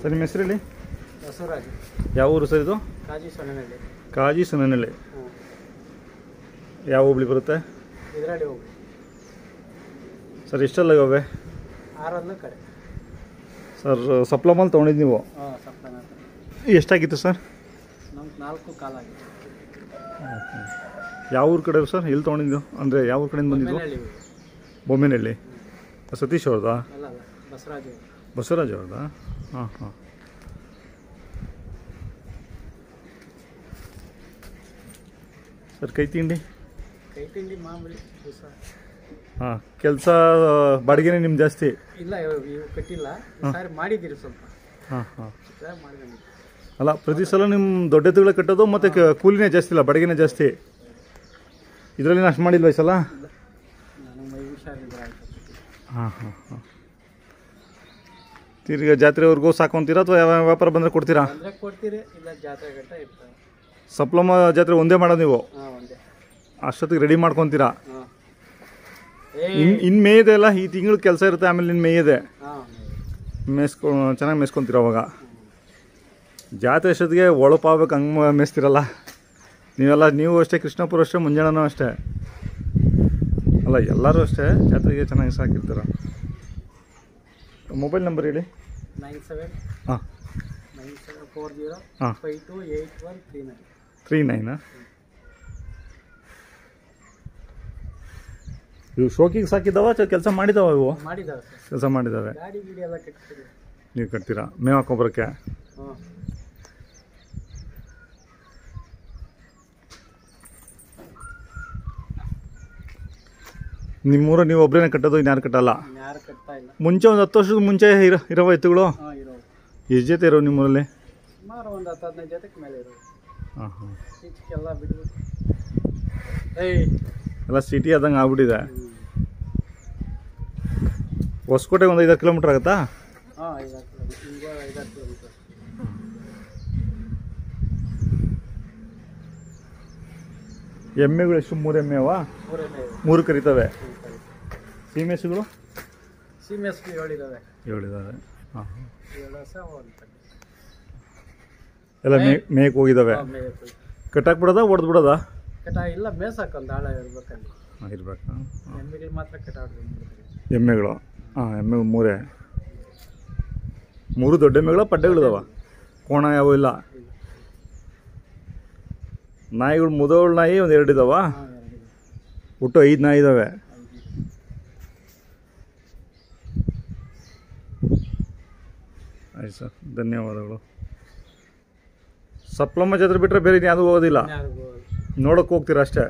Sir ನಿಮ್ಮ ಹೆಸರು ಹೇಳಿ. ಬಸವರಾಜ್. ಯಾವ ಊರು ಸರ್ ಇದು? ಕಾಜಿ ಸೊನ್ನೆನಹಳ್ಳಿ. ಕಾಜಿ ಸೊನ್ನೆನಹಳ್ಳಿ. ಯಾವ ಹೋಬಳಿ ಬರುತ್ತೆ? ಇದರಲ್ಲಿ ಹೋಗಿ ಸರ್ ಎಷ್ಟೆಲ್ಲ ಇವೆ? 6 ಕಡೆ ಸರ್. ಸಪ್ಲಮಾಲ್ ತೊಗೊಂಡಿದ್ದು ನೀವು? ಹಾಂ, ಸಪ್ಲಮಾಲ್. ಎಷ್ಟಾಗಿತ್ತು ಸರ್? ನಮ್ಗೆ 4 ಕಾಲ ಆಗಿತ್ತು. ಯಾವ ಊರು ಕಡೆ ಸರ್? ಎಲ್ಲಿ ತೊಗೊಂಡಿದ್ದು ಅಂದರೆ ಯಾವ ಊರು ಕಡೆಯಿಂದ ಬಂದಿದ್ದು? ಬೊಮ್ಮೆನಹಳ್ಳಿ. ಸತೀಶ್ ಅವ್ರದಾ? ಅಲ್ಲ, ಬಸವರಾಜ್. ಬಸವರಾಜ್ ಅವ್ರದಾ? ಹಾಂ ಹಾಂ. ಸರ್ ಕೈ ತಿಂಡಿ ಮಾಮೂಲಿ. ಹಾಂ. ಕೆಲಸ ಬಾಡಿಗೆನೇ ನಿಮ್ದು ಜಾಸ್ತಿ? ಇಲ್ಲ, ಇವು ಕಟ್ಟಿಲ್ಲ. ಸಾರಿ ಮಾಡಿದ್ದೀರಿ ಸ್ವಲ್ಪ. ಹಾಂ ಹಾಂ. ಮಾಡ್ಕೊಂಡಿದ್ದೀವಿ. ಅಲ್ಲ, ಪ್ರತಿ ಸಲ ನಿಮ್ಮ ದೊಡ್ಡ ಎತ್ತುಗಳೇ ಕಟ್ಟೋದು ಮತ್ತು ಕೂಲಿನೇ ಜಾಸ್ತಿ ಇಲ್ಲ, ಬಾಡಿಗೆನೇ ಜಾಸ್ತಿ. ಇದರಲ್ಲಿ ಅಷ್ಟು ಮಾಡಿಲ್ವ ಈ ಸಲ? ನನಗೆ ಮೈ ಹುಷಾರಿದ್ರೆ ಆಯ್ತು. ಹಾಂ ಹಾಂ ಹಾಂ. ತಿರ್ಗಿ ಜಾತ್ರೆವರೆಗೂ ಸಾಕೊಂತೀರಾ ಅಥವಾ ಯಾವ ವ್ಯಾಪಾರ ಬಂದರೆ ಕೊಡ್ತೀರಾ? ಅಂದರೆ ಕೊಡ್ತೀರಿ, ಇಲ್ಲ ಜಾತ್ರೆ ಗಂಟ ಇರ್ತದೆ. ಸಪ್ಲಮ ಜಾತ್ರೆ ಒಂದೇ ಮಾಡೋದು ನೀವು? ಹಾಂ, ಒಂದೇ. ಅಷ್ಟೊತ್ತಿಗೆ ರೆಡಿ ಮಾಡ್ಕೊತೀರಾ? ಹಾಂ. ಇನ್ನು ಮೇಯ್ದೆಲ್ಲ ಈ ತಿಂಗಳು ಕೆಲಸ ಇರುತ್ತೆ, ಆಮೇಲೆ ಇನ್ನು ಮೇಯ್ದೆ ಹಾಂ, ಚೆನ್ನಾಗಿ ಮೇಯ್ಸ್ಕೊತೀರ ಅವಾಗ. ಜಾತ್ರೆ ಅಷ್ಟೊತ್ತಿಗೆ ಒಳಪಾಗಬೇಕು, ಹಂಗೆ ಮೇಯ್ಸ್ತಿರಲ್ಲ ನೀವೆಲ್ಲ. ನೀವು ಅಷ್ಟೇ, ಕೃಷ್ಣಪುರ ಅಷ್ಟೇ, ಮುಂಜಾನೂ ಅಷ್ಟೇ ಅಲ್ಲ, ಎಲ್ಲರೂ ಅಷ್ಟೇ. ಜಾತ್ರೆಗೆ ಚೆನ್ನಾಗಿ ಸಾಕಿರ್ತೀರ. ಮೊಬೈಲ್ ನಂಬರ್ ಹೇಳಿ. 97 ಹಾಂ 9740 ಹಾಂ 528139. 39. ಇವು ಶೋಕಿಗೆ ಸಾಕಿದ್ದಾವ ಕೆಲಸ ಮಾಡಿದಾವ? ಇವು ಮಾಡಿದಾವೆ, ಕೆಲಸ ಮಾಡಿದ್ದಾವೆ. ಗಾಡಿ ಗಿಡಿ ಎಲ್ಲ ಕಟ್ತೀವಿ. ನೀವು ಕಟ್ತೀರಾ ಮೇವು ಹಾಕೊಂಬರಕ್ಕೆ? ಹಾಂ. ನಿಮ್ಮೂರ ನೀವು ಒಬ್ಬರೇನೆ ಕಟ್ಟೋದು, ಇನ್ಯಾರು ಕಟ್ಟಲ್ಲ? ಯಾರು ಕಟ್ತಾ ಇಲ್ಲ. ಮುಂಚೆ ಒಂದು 10 ವರ್ಷದ ಮುಂಚೆ ಇರೋ ಎತ್ತುಗಳು ಎಷ್ಟು ಜೊತೆ ಇರೋ ನಿಮ್ಮೂರಲ್ಲಿ? ಸುಮಾರು ಒಂದು 10-15 ಜೊತೆಗೆ ಮೇಲೆ ಇರೋದು. ಹಾಂ ಹಾಂ. ಎಲ್ಲ ಬಿಟ್ಬಿಟ್ಟು ಎಲ್ಲ ಸಿಟಿ ಆದಂಗೆ ಆಗ್ಬಿಟ್ಟಿದೆ. ಹೊಸಕೋಟೆ ಒಂದು 5 ಕಿಲೋಮೀಟ್ರ್ ಆಗುತ್ತಾ? ಹಾಂ, 5 ಕಿಲೋಮೀಟರ್. ಎಮ್ಮೆಗಳು ಎಷ್ಟು? 3 ಎಮ್ಮೆ ಅವ? 3 ಕರಿತವೆ. ಸೀಮೆಸುಗಳು? ಸೀಮೆಸ್ಗೆ 7 ಇದ್ದಾವೆ. 7 ಇದ್ದಾವೆ. ಹಾಂ. 7 ಎಲ್ಲ ಮೇಯ್ಕೆ ಹೋಗಿದ್ದಾವೆ. ಕಟ್ಟಾಕ್ಬಿಡೋದಾ ಹೊಡೆದು ಬಿಡೋದಾ? ಇಲ್ಲ, ಮೇಸಾಕೊಂದು ಆಳ ಇರ್ಬೇಕಲ್ಲಿ. ಹಾಂ, ಇರ್ಬೇಕಾ? ಎಮ್ಮೆಗಳು ಮಾತ್ರ ಕಟ್ಟಾಡ್ಬೇಕು. ಎಮ್ಮೆಗಳು? ಹಾಂ, ಎಮ್ಮೆಗಳು 3 ದೊಡ್ಡ ಎಮ್ಮೆಗಳ ಪಡ್ಡೆಗಳಿದಾವ? ಕೋಣ ಯಾವ ಇಲ್ಲ? ನಾಯಿಗಳು ಮುದೋಳು ನಾಯಿ ಒಂದು 2 ಇದಾವ? ಒಟ್ಟು 5 ನಾಯಿ ಇದ್ದಾವೆ. ಆಯ್ತು ಸರ್, ಧನ್ಯವಾದಗಳು. ಸಪ್ಲಮ್ಮ ಜಾತ್ರೆ ಬಿಟ್ಟರೆ ಬೇರೆ ಯಾವುದೂ ಹೋಗೋದಿಲ್ಲ? ನೋಡೋಕೆ ಹೋಗ್ತೀರಾ ಅಷ್ಟೇ?